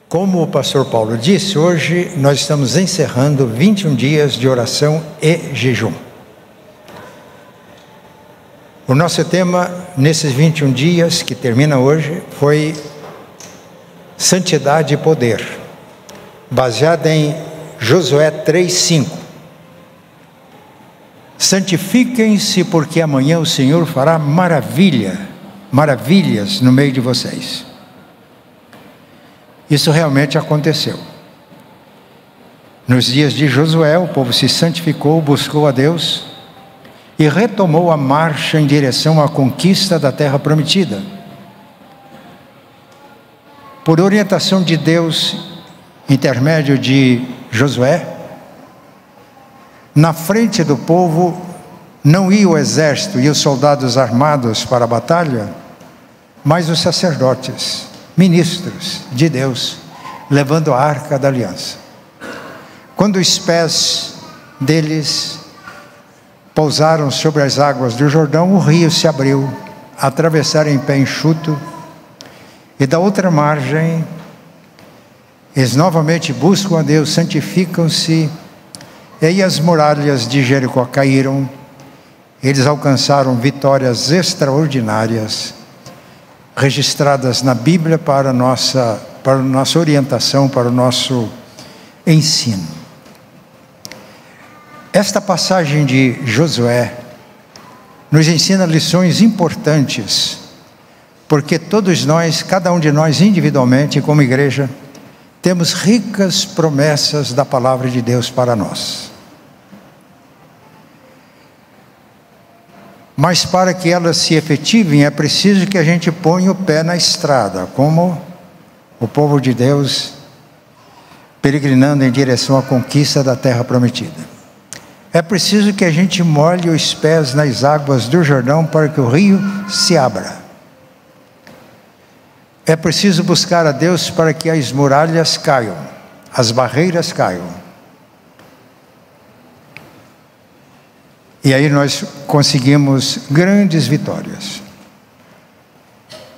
Como o pastor Paulo disse, hoje nós estamos encerrando 21 dias de oração e jejum. O nosso tema nesses 21 dias, que termina hoje, foi Santidade e Poder, baseado em Josué 3:5. Santifiquem-se, porque amanhã o Senhor fará maravilhas no meio de vocês. Isso realmente aconteceu. Nos dias de Josué, o povo se santificou, buscou a Deus e retomou a marcha em direção à conquista da terra prometida. Por orientação de Deus, intermédio de Josué, na frente do povo não ia o exército e os soldados armados para a batalha, mas os sacerdotes, ministros de Deus, levando a arca da aliança. Quando os pés deles pousaram sobre as águas do Jordão, o rio se abriu, atravessaram em pé enxuto, e da outra margem, eles novamente buscam a Deus, santificam-se, e aí as muralhas de Jericó caíram, eles alcançaram vitórias extraordinárias, registradas na Bíblia para a nossa orientação, para o nosso ensino. Esta passagem de Josué nos ensina lições importantes, porque todos nós, cada um de nós individualmente, como igreja, temos ricas promessas da palavra de Deus para nós. Mas para que elas se efetivem, é preciso que a gente ponha o pé na estrada, como o povo de Deus peregrinando em direção à conquista da terra prometida. É preciso que a gente molhe os pés nas águas do Jordão para que o rio se abra. É preciso buscar a Deus para que as muralhas caiam, as barreiras caiam. E aí nós conseguimos grandes vitórias.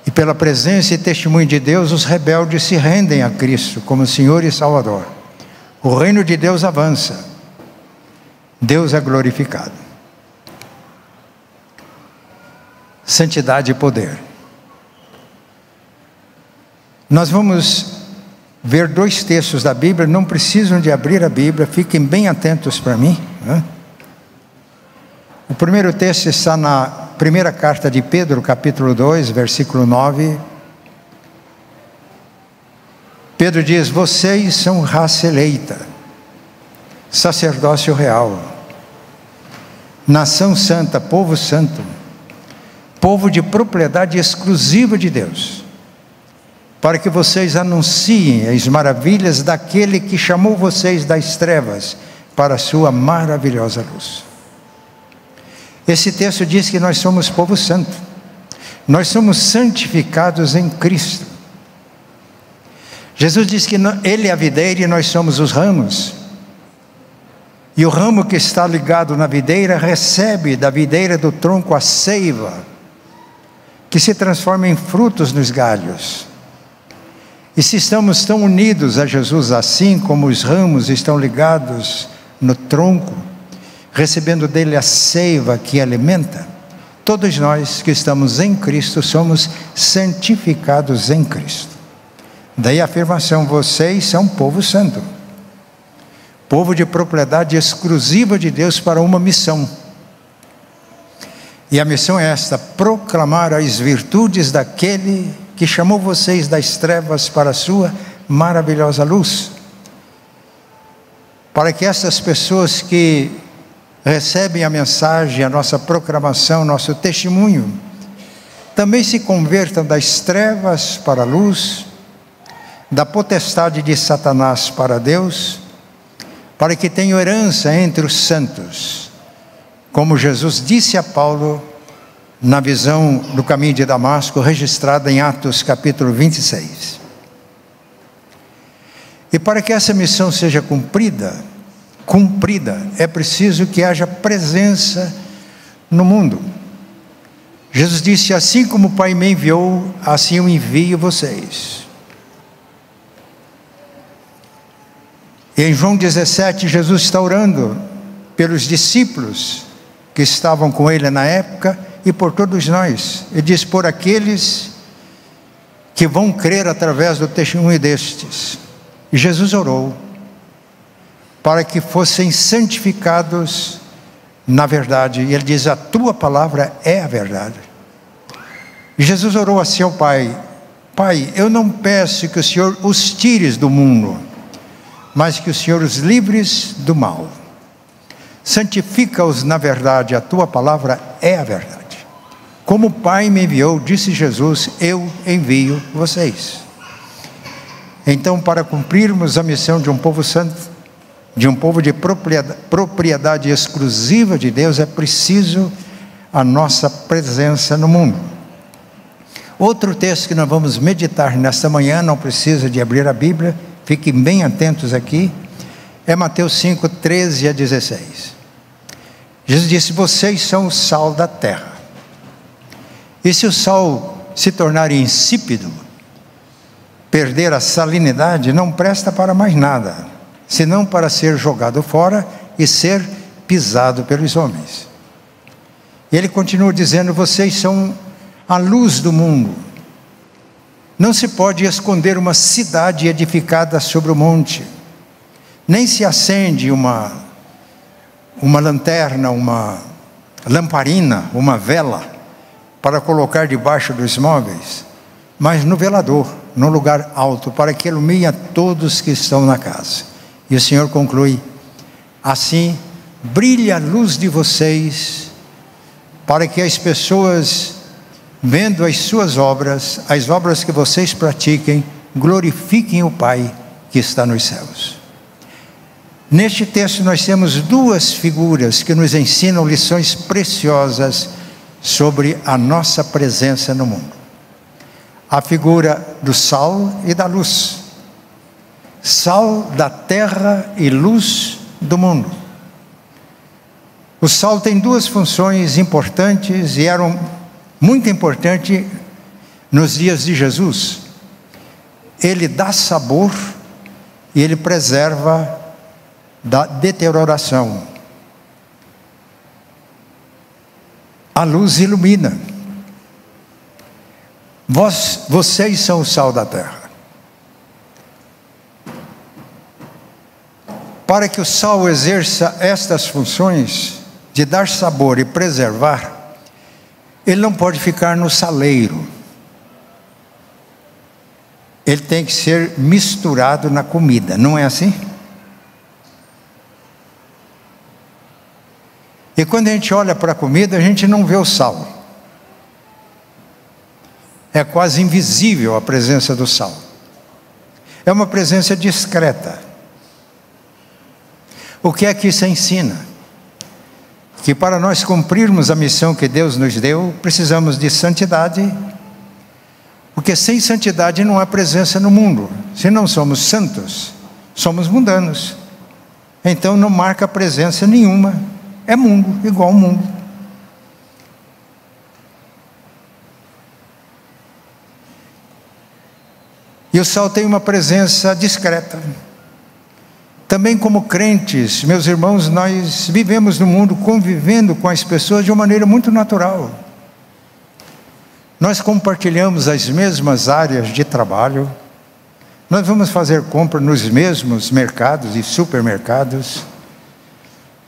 E pela presença e testemunho de Deus, os rebeldes se rendem a Cristo como Senhor e Salvador. O reino de Deus avança. Deus é glorificado. Santidade e poder. Nós vamos ver dois textos da Bíblia, não precisam de abrir a Bíblia, fiquem bem atentos para mim, né? O primeiro texto está na primeira carta de Pedro, capítulo 2, versículo 9. Pedro diz: vocês são raça eleita, sacerdócio real, nação santa, povo santo, povo de propriedade exclusiva de Deus, para que vocês anunciem as maravilhas daquele que chamou vocês das trevas para a sua maravilhosa luz. Esse texto diz que nós somos povo santo, nós somos santificados em Cristo. Jesus disse que Ele é a videira e nós somos os ramos, e o ramo que está ligado na videira recebe da videira do tronco a seiva, que se transforma em frutos nos galhos. E se estamos tão unidos a Jesus assim como os ramos estão ligados no tronco, recebendo dele a seiva que alimenta, todos nós que estamos em Cristo somos santificados em Cristo. Daí a afirmação: vocês são povo santo, povo de propriedade exclusiva de Deus para uma missão. E a missão é esta: proclamar as virtudes daquele que chamou vocês das trevas para a sua maravilhosa luz. Para que essas pessoas que recebem a mensagem, a nossa proclamação, nosso testemunho, também se convertam das trevas para a luz, da potestade de Satanás para Deus, para que tenham herança entre os santos, como Jesus disse a Paulo na visão do caminho de Damasco, registrada em Atos capítulo 26. E para que essa missão seja cumprida, é preciso que haja presença no mundo. Jesus disse: assim como o Pai me enviou, assim eu envio vocês. E em João 17, Jesus está orando pelos discípulos que estavam com ele na época e por todos nós. Ele diz: por aqueles que vão crer através do testemunho destes. E Jesus orou para que fossem santificados na verdade. E ele diz: a tua palavra é a verdade. E Jesus orou assim ao Pai: Pai, eu não peço que o Senhor os tires do mundo, mas que o Senhor os livres do mal. Santifica-os na verdade, a tua palavra é a verdade. Como o Pai me enviou, disse Jesus, eu envio vocês. Então, para cumprirmos a missão de um povo santo, de um povo de propriedade exclusiva de Deus, é preciso a nossa presença no mundo. Outro texto que nós vamos meditar nesta manhã, não precisa de abrir a Bíblia, fiquem bem atentos aqui, é Mateus 5, 13 a 16. Jesus disse: vocês são o sal da terra. E se o sal se tornar insípido, perder a salinidade, não presta para mais nada, senão para ser jogado fora e ser pisado pelos homens. E ele continua dizendo: vocês são a luz do mundo. Não se pode esconder uma cidade edificada sobre o monte, nem se acende uma lanterna, uma lamparina, uma vela, para colocar debaixo dos móveis, mas no velador, no lugar alto, para que ilumine a todos que estão na casa. E o Senhor conclui: assim brilha a luz de vocês, para que as pessoas, vendo as suas obras, as obras que vocês pratiquem, glorifiquem o Pai que está nos céus. Neste texto nós temos duas figuras que nos ensinam lições preciosas sobre a nossa presença no mundo. A figura do sal e da luz. Sal da terra e luz do mundo. O sal tem duas funções importantes e eram muito importantes nos dias de Jesus. Ele dá sabor e ele preserva da deterioração. A luz ilumina. Vocês são o sal da terra. Para que o sal exerça estas funções de dar sabor e preservar, ele não pode ficar no saleiro. Ele tem que ser misturado na comida, não é assim? E quando a gente olha para a comida, a gente não vê o sal. É quase invisível a presença do sal. É uma presença discreta. O que é que isso ensina? Que para nós cumprirmos a missão que Deus nos deu, precisamos de santidade, porque sem santidade não há presença no mundo. Se não somos santos, somos mundanos. Então não marca presença nenhuma. É mundo, igual ao mundo. E o sal tem uma presença discreta. Também como crentes, meus irmãos, nós vivemos no mundo convivendo com as pessoas de uma maneira muito natural. Nós compartilhamos as mesmas áreas de trabalho. Nós vamos fazer compra nos mesmos mercados e supermercados.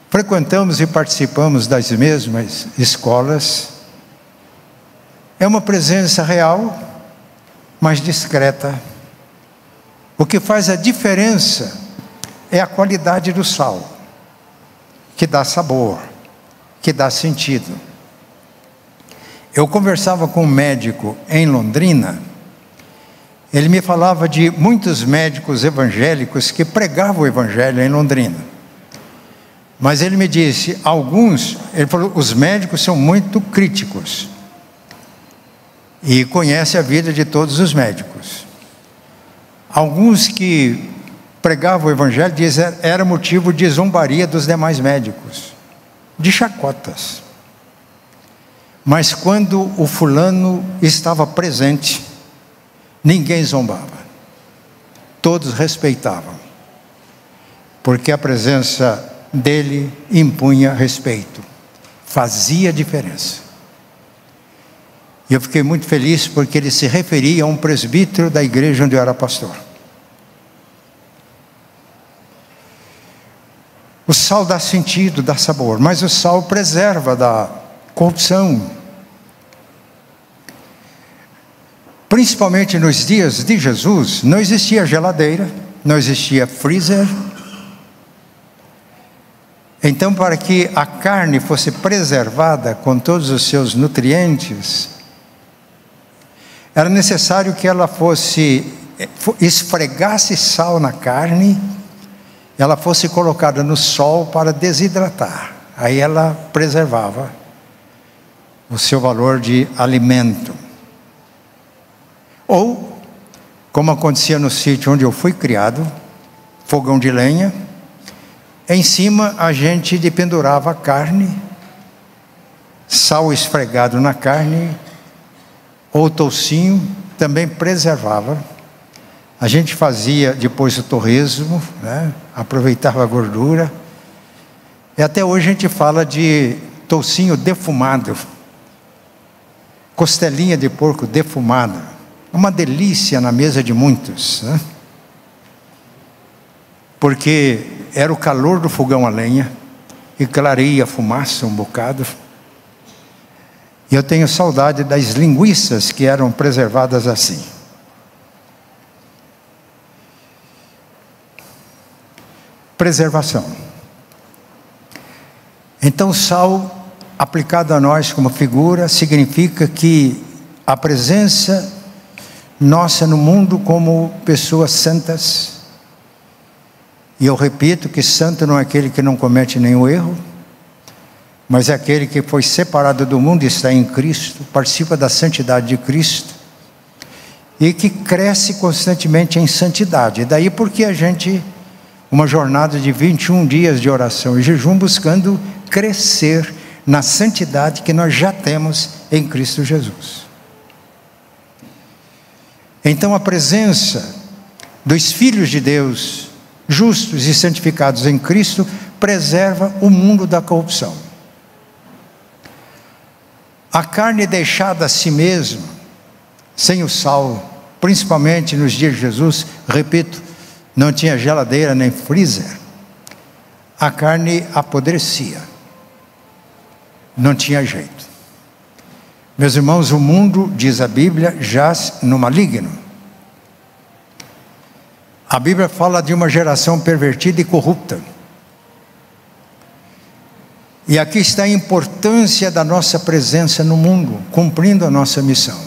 Frequentamos e participamos das mesmas escolas. É uma presença real, mas discreta. O que faz a diferença é a qualidade do sal, que dá sabor, que dá sentido. Eu conversava com um médico em Londrina. Ele me falava de muitos médicos evangélicos que pregavam o evangelho em Londrina. Mas ele me disse, ele falou, os médicos são muito críticos e conhecem a vida de todos os médicos. Alguns que pregavam o evangelho dizem que era motivo de zombaria dos demais médicos, de chacotas. Mas quando o fulano estava presente, ninguém zombava, todos respeitavam. porque a presença dele impunha respeito, fazia diferença. E eu fiquei muito feliz porque ele se referia a um presbítero da igreja onde eu era pastor. O sal dá sentido, dá sabor, mas o sal preserva da corrupção. Principalmente nos dias de Jesus, não existia geladeira, não existia freezer. Então, para que a carne fosse preservada com todos os seus nutrientes, era necessário que ela esfregasse sal na carne, ela fosse colocada no sol para desidratar. Aí ela preservava o seu valor de alimento. Ou, como acontecia no sítio onde eu fui criado, fogão de lenha, em cima a gente dependurava a carne, sal esfregado na carne, ou toucinho, também preservava. A gente fazia depois o torresmo, né? Aproveitava a gordura. E até hoje a gente fala de toucinho defumado, costelinha de porco defumada. Uma delícia na mesa de muitos, né? Porque era o calor do fogão a lenha e clareia a fumaça um bocado. E eu tenho saudade das linguiças que eram preservadas assim. Preservação. Então, o sal aplicado a nós como figura significa que a presença nossa no mundo como pessoas santas, e eu repito que santo não é aquele que não comete nenhum erro, mas é aquele que foi separado do mundo e está em Cristo, participa da santidade de Cristo, e que cresce constantemente em santidade. E daí porque a gente, uma jornada de 21 dias de oração e jejum, buscando crescer na santidade que nós já temos em Cristo Jesus. Então a presença dos filhos de Deus, justos e santificados em Cristo, preserva o mundo da corrupção. A carne deixada a si mesma, sem o sal, principalmente nos dias de Jesus, repito, não tinha geladeira nem freezer, a carne apodrecia, não tinha jeito. Meus irmãos, o mundo, diz a Bíblia, jaz no maligno. A Bíblia fala de uma geração pervertida e corrupta. E aqui está a importância da nossa presença no mundo, cumprindo a nossa missão.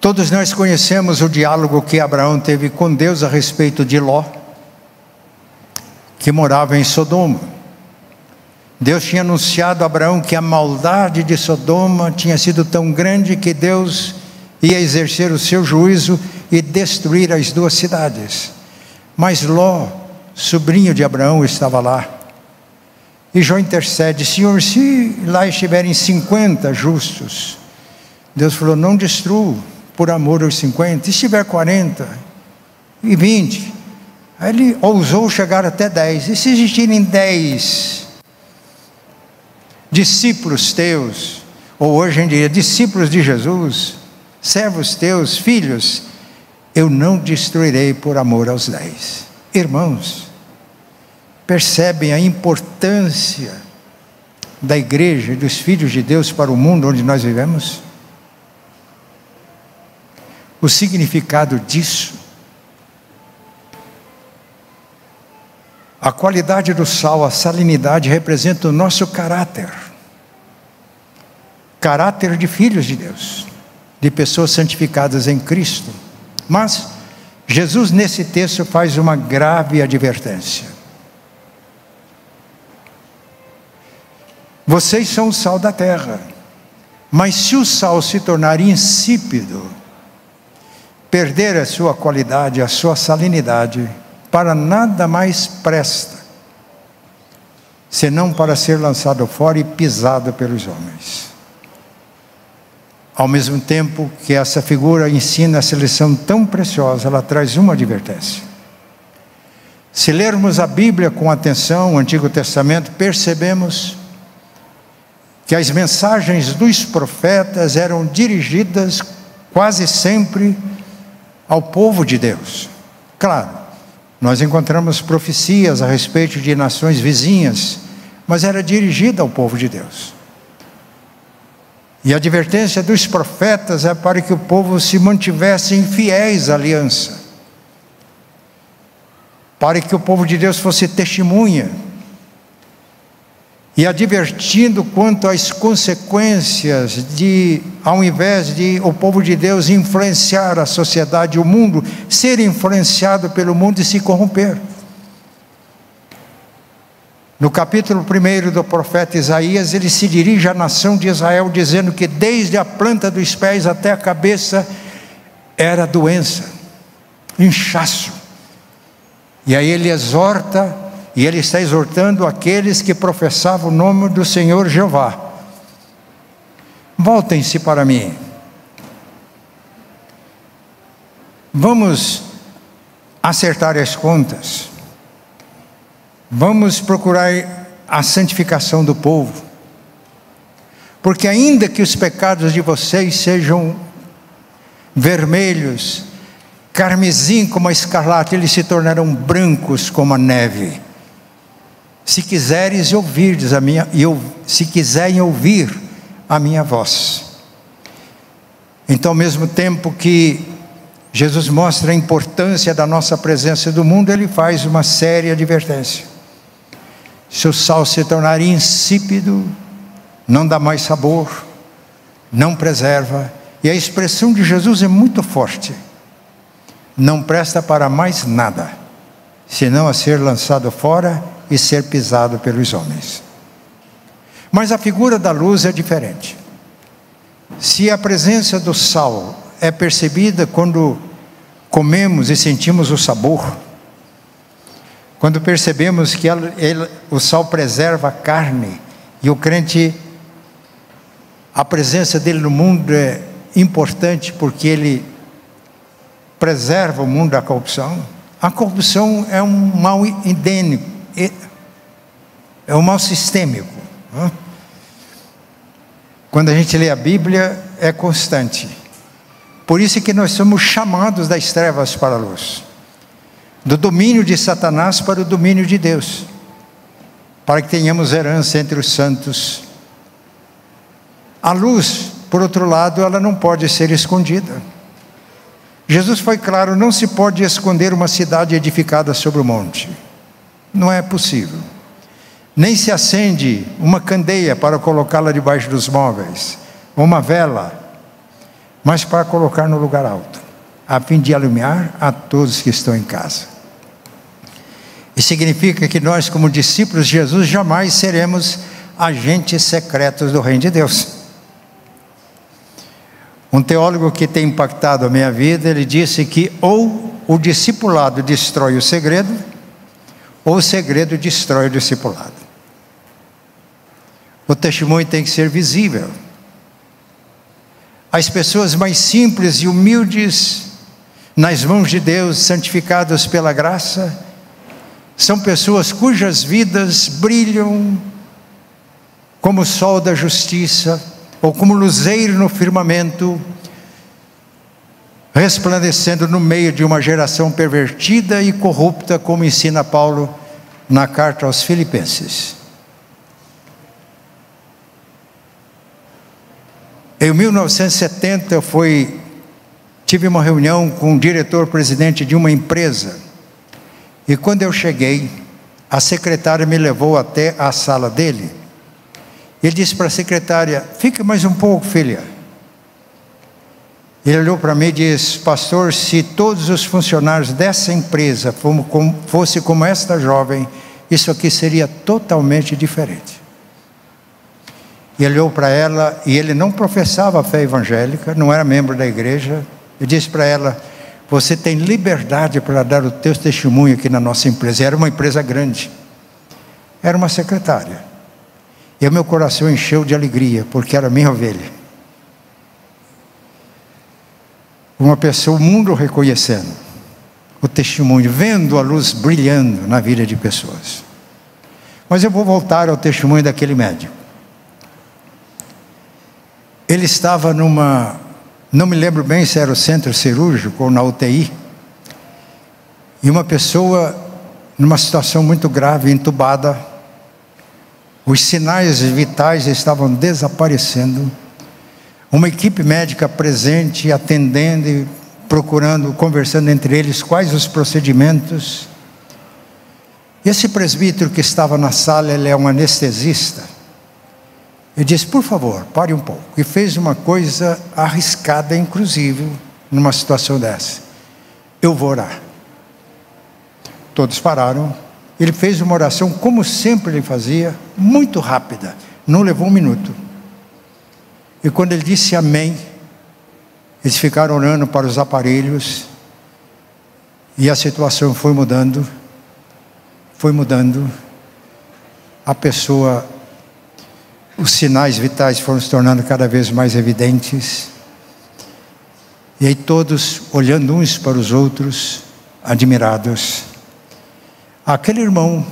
Todos nós conhecemos o diálogo que Abraão teve com Deus a respeito de Ló, que morava em Sodoma. Deus tinha anunciado a Abraão que a maldade de Sodoma tinha sido tão grande que Deus ia exercer o seu juízo e destruir as duas cidades. Mas Ló, sobrinho de Abraão, estava lá. E Jó intercede: Senhor, se lá estiverem 50 justos, Deus falou: não destrua por amor aos 50. Se estiver 40 e 20, aí ele ousou chegar até 10. E se existirem 10 discípulos teus, ou hoje em dia discípulos de Jesus, servos teus, filhos, eu não destruirei por amor aos 10. Irmãos, percebem a importância da igreja e dos filhos de Deus para o mundo onde nós vivemos? O significado disso. A qualidade do sal, a salinidade, representa o nosso caráter. Caráter de filhos de Deus, de pessoas santificadas em Cristo. Mas Jesus nesse texto faz uma grave advertência. Vocês são o sal da terra, mas se o sal se tornar insípido, perder a sua qualidade, a sua salinidade, para nada mais presta, senão para ser lançado fora e pisado pelos homens. Ao mesmo tempo que essa figura ensina essa lição tão preciosa, ela traz uma advertência. Se lermos a Bíblia com atenção, o Antigo Testamento, percebemos que as mensagens dos profetas eram dirigidas quase sempre ao povo de Deus. Claro, nós encontramos profecias a respeito de nações vizinhas, mas era dirigida ao povo de Deus. E a advertência dos profetas é para que o povo se mantivesse fiéis à aliança, para que o povo de Deus fosse testemunha, e advertindo quanto às consequências de, ao invés de o povo de Deus influenciar a sociedade, o mundo, ser influenciado pelo mundo e se corromper. No capítulo 1 do profeta Isaías, ele se dirige à nação de Israel, dizendo que desde a planta dos pés até a cabeça era doença, inchaço. E aí ele exorta, e ele está exortando aqueles que professavam o nome do Senhor Jeová: voltem-se para mim. Vamos acertar as contas. Vamos procurar a santificação do povo, porque ainda que os pecados de vocês sejam vermelhos, carmesim como a escarlate, eles se tornarão brancos como a neve. Se quiseres ouvirdes se quiserem ouvir a minha voz. Então, ao mesmo tempo que Jesus mostra a importância da nossa presença no mundo, ele faz uma séria advertência. Se o sal se tornar insípido, não dá mais sabor, não preserva. E a expressão de Jesus é muito forte: não presta para mais nada, senão a ser lançado fora e ser pisado pelos homens. Mas a figura da luz é diferente. Se a presença do sal é percebida quando comemos e sentimos o sabor, quando percebemos que o sal preserva a carne, e o crente, a presença dele no mundo é importante porque ele preserva o mundo da corrupção. A corrupção é um mal endêmico, é um mal sistêmico. Quando a gente lê a Bíblia, é constante. Por isso que nós somos chamados das trevas para a luz, do domínio de Satanás para o domínio de Deus, para que tenhamos herança entre os santos. A luz, por outro lado, ela não pode ser escondida. Jesus foi claro: não se pode esconder uma cidade edificada sobre o monte. Não é possível. Nem se acende uma candeia para colocá-la debaixo dos móveis, ou uma vela, mas para colocar no lugar alto, a fim de iluminar a todos que estão em casa. Isso significa que nós, como discípulos de Jesus, jamais seremos agentes secretos do reino de Deus. Um teólogo que tem impactado a minha vida, ele disse que ou o discipulado destrói o segredo, ou o segredo destrói o discipulado. O testemunho tem que ser visível. As pessoas mais simples e humildes, nas mãos de Deus, santificadas pela graça, são pessoas cujas vidas brilham como o sol da justiça, ou como luzeiro no firmamento, resplandecendo no meio de uma geração pervertida e corrupta, como ensina Paulo na carta aos Filipenses. Em 1970 eu tive uma reunião com o diretor-presidente de uma empresa, e quando eu cheguei, a secretária me levou até a sala dele. Ele disse para a secretária: fique mais um pouco, filha. Ele olhou para mim e disse: pastor, se todos os funcionários dessa empresa fossem como esta jovem, isso aqui seria totalmente diferente. E ele olhou para ela, e ele não professava a fé evangélica, não era membro da igreja. Eu disse para ela: você tem liberdade para dar o teu testemunho aqui na nossa empresa. Era uma empresa grande, era uma secretária, e o meu coração encheu de alegria, porque era minha ovelha. uma pessoa, o mundo reconhecendo o testemunho, vendo a luz brilhando na vida de pessoas. Mas eu vou voltar ao testemunho daquele médico. Ele estava não me lembro bem se era o centro cirúrgico ou na UTI, e uma pessoa numa situação muito grave, entubada, os sinais vitais estavam desaparecendo, uma equipe médica presente, atendendo e procurando, conversando entre eles quais os procedimentos. Esse presbítero que estava na sala, ele é um anestesista. Ele disse: por favor, pare um pouco. E fez uma coisa arriscada, inclusive, numa situação dessa: eu vou orar. Todos pararam. Ele fez uma oração, como sempre ele fazia, muito rápida, não levou um minuto. E quando ele disse amém, eles ficaram orando para os aparelhos, e a situação foi mudando, a pessoa, os sinais vitais foram se tornando cada vez mais evidentes, e aí todos olhando uns para os outros, admirados. Aquele irmão,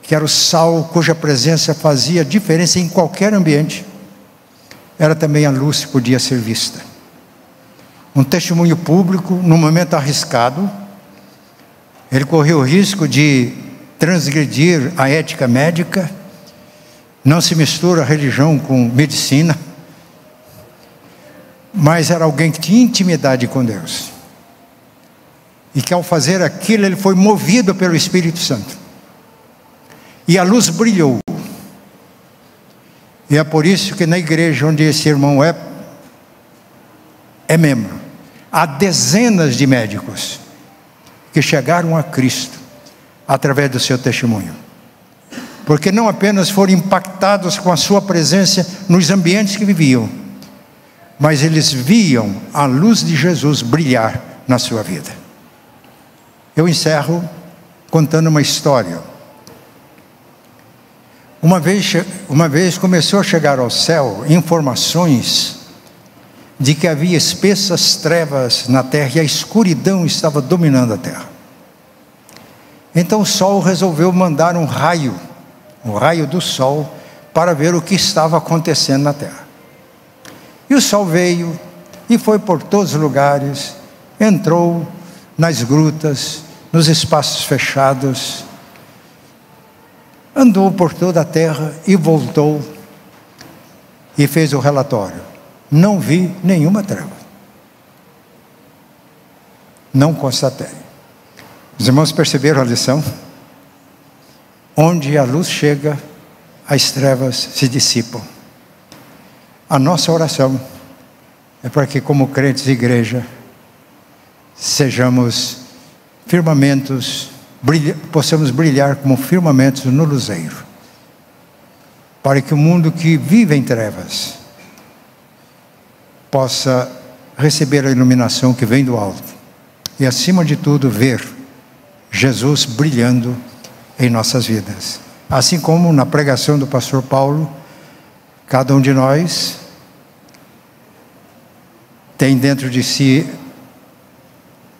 que era o sal, cuja presença fazia diferença em qualquer ambiente, era também a luz que podia ser vista. Um testemunho público, num momento arriscado, ele correu o risco de transgredir a ética médica. Não se mistura religião com medicina, mas era alguém que tinha intimidade com Deus, e que ao fazer aquilo, ele foi movido pelo Espírito Santo, e a luz brilhou. E é por isso que na igreja onde esse irmão é membro, há dezenas de médicos que chegaram a Cristo através do seu testemunho, porque não apenas foram impactados com a sua presença nos ambientes que viviam, mas eles viam a luz de Jesus brilhar na sua vida. Eu encerro contando uma história. Uma vez começou a chegar ao céu informações de que havia espessas trevas na terra e a escuridão estava dominando a terra. Então o sol resolveu mandar um raio do sol, para ver o que estava acontecendo na terra. E o sol veio e foi por todos os lugares, entrou nas grutas, nos espaços fechados, andou por toda a terra e voltou e fez o relatório: não vi nenhuma treva, não constatei. Os irmãos perceberam a lição? Onde a luz chega, as trevas se dissipam. A nossa oração é para que, como crentes de igreja, sejamos firmamentos, possamos brilhar como firmamentos no luzeiro, para que o mundo que vive em trevas possa receber a iluminação que vem do alto, e acima de tudo ver Jesus brilhando em nossas vidas. Assim como na pregação do pastor Paulo, cada um de nós tem dentro de si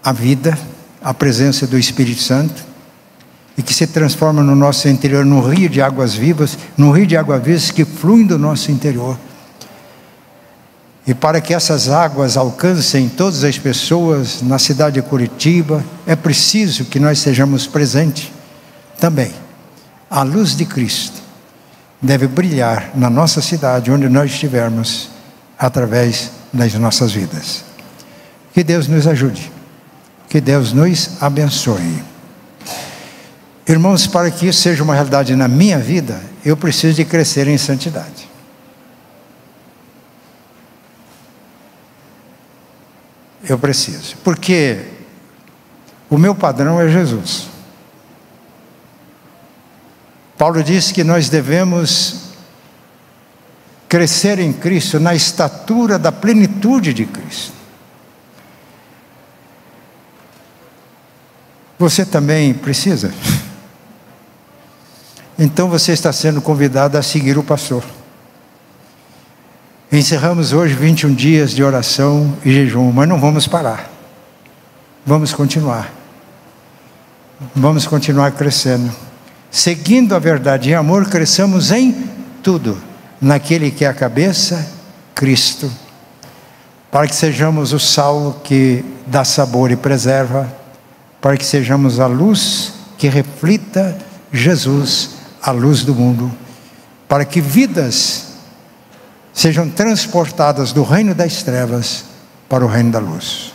a vida, a presença do Espírito Santo, e que se transforma no nosso interior num rio de águas vivas, num rio de águas vivas que fluem do nosso interior. E para que essas águas alcancem todas as pessoas na cidade de Curitiba, é preciso que nós sejamos presentes também. A luz de Cristo deve brilhar na nossa cidade, onde nós estivermos, através das nossas vidas. Que Deus nos ajude, que Deus nos abençoe. Irmãos, para que isso seja uma realidade na minha vida, eu preciso de crescer em santidade. Eu preciso, porque o meu padrão é Jesus. Paulo diz que nós devemos crescer em Cristo, na estatura da plenitude de Cristo. Você também precisa. Então você está sendo convidado a seguir o pastor. Encerramos hoje 21 dias de oração e jejum, mas não vamos parar. Vamos continuar. Vamos continuar crescendo. Seguindo a verdade em amor, cresçamos em tudo, naquele que é a cabeça, Cristo. Para que sejamos o sal que dá sabor e preserva, para que sejamos a luz que reflita Jesus, a luz do mundo, para que vidas sejam transportadas do reino das trevas para o reino da luz.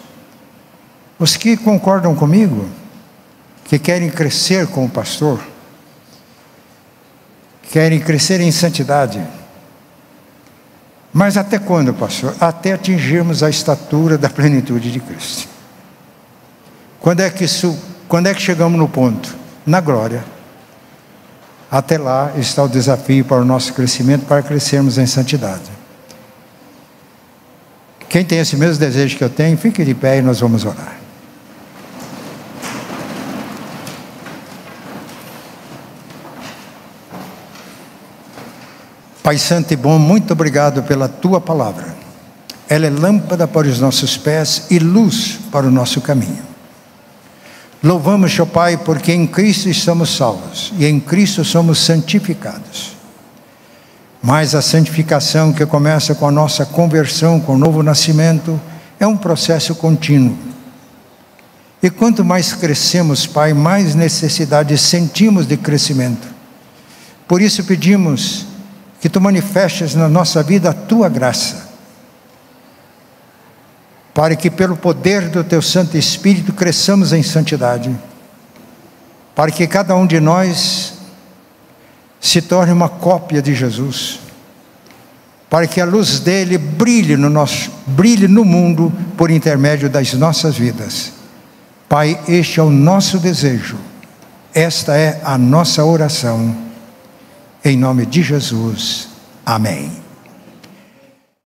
Os que concordam comigo, que querem crescer com o pastor, querem crescer em santidade, mas até quando, pastor? Até atingirmos a estatura da plenitude de Cristo. Quando é que chegamos no ponto? Na glória. Até lá está o desafio para o nosso crescimento, para crescermos em santidade. Quem tem esse mesmo desejo que eu tenho, fique de pé e nós vamos orar. Pai Santo e bom, muito obrigado pela Tua palavra. Ela é lâmpada para os nossos pés e luz para o nosso caminho. Louvamos, ó Pai, porque em Cristo estamos salvos e em Cristo somos santificados. Mas a santificação que começa com a nossa conversão, com o novo nascimento, é um processo contínuo. E quanto mais crescemos, Pai, mais necessidade sentimos de crescimento. Por isso pedimos que Tu manifestes na nossa vida a Tua graça, para que pelo poder do Teu Santo Espírito cresçamos em santidade, para que cada um de nós se torne uma cópia de Jesus, para que a luz dele brilhe no mundo por intermédio das nossas vidas. Pai, este é o nosso desejo, esta é a nossa oração, em nome de Jesus, amém.